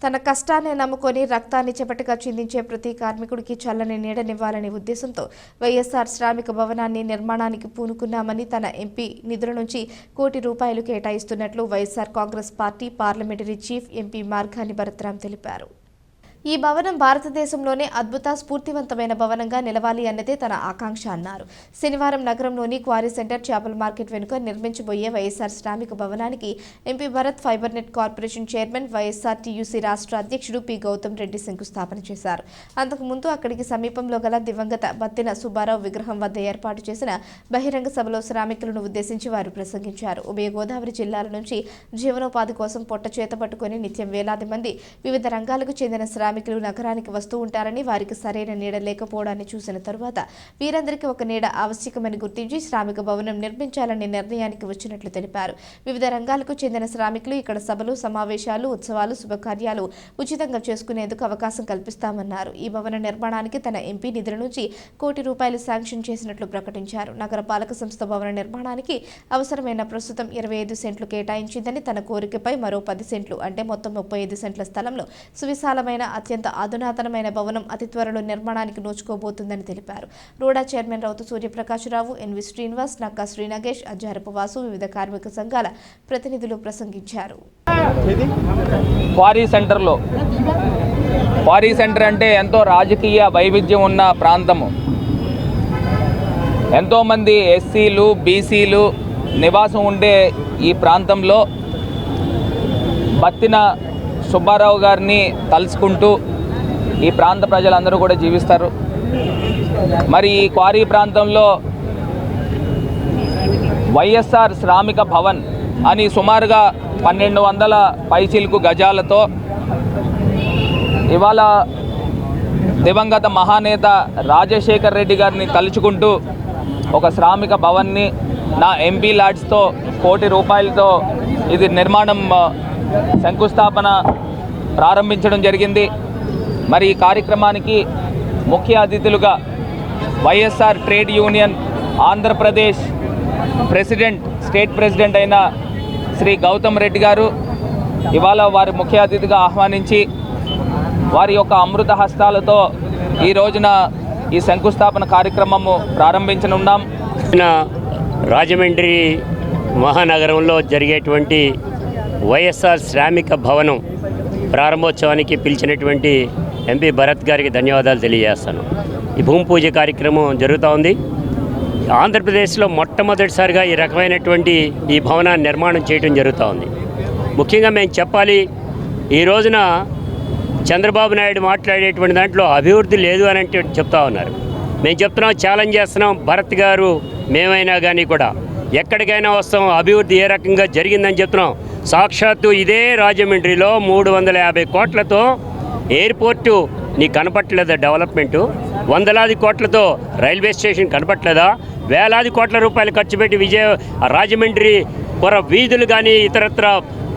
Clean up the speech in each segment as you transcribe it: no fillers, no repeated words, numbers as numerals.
తన కష్టాన్ని నమ్ముకొని రక్తాన్ని చెమటగా చిందించే ప్రతి కార్మికుడికి చల్లని నీడనివ్వాలనే ఉద్దేశంతో వైఎస్ఆర్ శ్రామిక భవనాన్ని నిర్మాణానికి పూనుకున్నామని తన ఎంపీ నిధుల నుంచి ₹1 కోటి కేటాయిస్తున్నట్లు YSR Congress Party parliamentary chief MP Margani Bharat Ram తెలిపారు. ఈ భవనం భారతదేశంలోనే అద్భుత స్ఫూర్తివంతమైన భవనంగా నిలవాలి అన్నదే తన ఆకాంక్ష అన్నారు. శనివారం నగరంలోని క్వారీ సెంటర్ చేపల మార్కెట్ వెనుక నిర్మించబోయే వైఎస్ఆర్ శ్రామిక భవనానికి MP Bharat fibre net corporation chairman YSR TUC రాష్ట్ర అధ్యక్షుడు పి గౌతమ్ రెడ్డి శంకుస్థాపన చేశారు. అంతకుముందు అక్కడికి సమీపంలో గల దివంగత బత్తిన సుబ్బారావు విగ్రహం వద్ద ఏర్పాటు చేసిన బహిరంగ సభలో శ్రామికులను ఉద్దేశించి వారు ప్రసంగించారు. ఉభయ గోదావరి జిల్లాల నుంచి జీవనోపాధి కోసం పొట్ట చేత పట్టుకుని నిత్యం వేలాది మంది వివిధ రంగాలకు చెందిన శ్రామికులు నగరానికి వస్తూ ఉంటారని, వారికి సరైన నీడ లేకపోవడాన్ని చూసిన తరువాత వీరందరికీ ఒక నీడ ఆవశ్యకమని గుర్తించి శ్రామిక భవనం నిర్మించాలనే నిర్ణయానికి వచ్చినట్లు తెలిపారు. వివిధ రంగాలకు చెందిన శ్రామికులు ఇక్కడ సభలు, సమావేశాలు, ఉత్సవాలు, శుభకార్యాలు ఉచితంగా చేసుకునేందుకు అవకాశం కల్పిస్తామన్నారు. ఈ భవన నిర్మాణానికి తన ఎంపీ నిధుల నుంచి ₹1 కోటి శాంక్షన్ చేసినట్లు ప్రకటించారు. నగర పాలక సంస్థ భవన నిర్మాణానికి అవసరమైన ప్రస్తుతం 25 సెంట్లు కేటాయించిందని, తన కోరికపై మరో 10 సెంట్లు అంటే మొత్తం 35 సెంట్ల స్థలంలో సువిశాలమైన అత్యంత అధునాతనమైన భవనం అతి త్వరలో నిర్మాణానికి నోచుకోబోతుందని తెలిపారు. రూడా చైర్మన్ రౌతు సూర్యప్రకాశరావు, ఎన్వి శ్రీనివాస్, నక్కా శ్రీనాగేష్, అజ్జారపు వాసు, వివిధ కార్మిక సంఘాల ప్రతినిధులు ప్రసంగించారు. క్వారీ సెంటర్ అంటే ఎంతో రాజకీయ వైవిధ్యం ఉన్న ప్రాంతము. ఎంతోమంది ఎస్సీలు, బీసీలు నివాసం ఉండే ఈ ప్రాంతంలో బత్తిన సుబ్బారావు గారిని తలుచుకుంటూ ఈ ప్రాంత ప్రజలందరూ కూడా జీవిస్తారు. మరి ఈ క్వారీ ప్రాంతంలో వైఎస్ఆర్ శ్రామిక భవన్ అని సుమారుగా 1200 పైచిలుకు గజాలతో ఇవాళ దివంగత మహానేత రాజశేఖర్ రెడ్డి గారిని తలుచుకుంటూ ఒక శ్రామిక భవన్ని నా ఎంపీ ల్యాడ్స్తో ₹1 కోటి ఇది నిర్మాణం శంకుస్థాపన ప్రారంభించడం జరిగింది. మరి ఈ కార్యక్రమానికి ముఖ్య అతిథులుగా YSR trade union Andhra Pradesh state president అయిన శ్రీ గౌతమ్ రెడ్డి గారు ఇవాళ వారి ముఖ్య అతిథిగా ఆహ్వానించి వారి యొక్క అమృత హస్తాలతో ఈ రోజున ఈ శంకుస్థాపన కార్యక్రమము ప్రారంభించనున్నాం. రాజమండ్రి మహానగరంలో జరిగేటువంటి వైఎస్ఆర్ శ్రామిక భవనం ప్రారంభోత్సవానికి పిలిచినటువంటి ఎంపీ భరత్ గారికి ధన్యవాదాలు తెలియజేస్తాను. ఈ భూమి పూజ కార్యక్రమం జరుగుతూ ఉంది. ఆంధ్రప్రదేశ్లో మొట్టమొదటిసారిగా ఈ రకమైనటువంటి ఈ భవనాన్ని నిర్మాణం చేయడం జరుగుతూ ఉంది. ముఖ్యంగా మేము చెప్పాలి, ఈ రోజున చంద్రబాబు నాయుడు మాట్లాడేటువంటి దాంట్లో అభివృద్ధి లేదు అని అంటే చెప్తా ఉన్నారు. మేము చెప్తున్నాం, ఛాలెంజ్ చేస్తున్నాం. భరత్ గారు మేమైనా కానీ కూడా ఎక్కడికైనా వస్తాం, అభివృద్ధి ఏ రకంగా జరిగిందని చెప్తున్నాం. సాక్షాత్తు ఇదే రాజమండ్రిలో 350 కోట్లతో ఎయిర్పోర్టు నీకు కనపట్లేదా? డెవలప్మెంటు వందలాది కోట్లతో రైల్వే స్టేషన్ కనపట్లేదా? వేలాది కోట్ల రూపాయలు ఖర్చు పెట్టి రాజమండ్రి పొర వీధులు కానీ ఇతరత్ర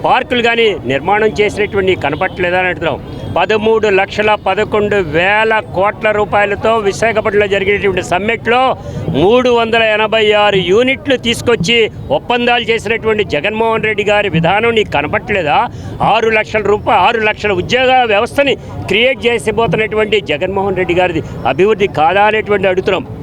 పార్కులు కానీ నిర్మాణం చేసినటువంటి కనపట్లేదా అని అంటున్నాం. 13,11,000 కోట్ల రూపాయలతో విశాఖపట్నంలో జరిగినటువంటి సమ్మిట్లో 386 యూనిట్లు తీసుకొచ్చి ఒప్పందాలు చేసినటువంటి జగన్మోహన్ రెడ్డి గారి విధానం నీకు కనపట్లేదా? 6 లక్షల ఉద్యోగ వ్యవస్థని క్రియేట్ చేసిపోతున్నటువంటి జగన్మోహన్ రెడ్డి గారిది అభివృద్ధి కాదా అనేటువంటి అడుగుతున్నాం.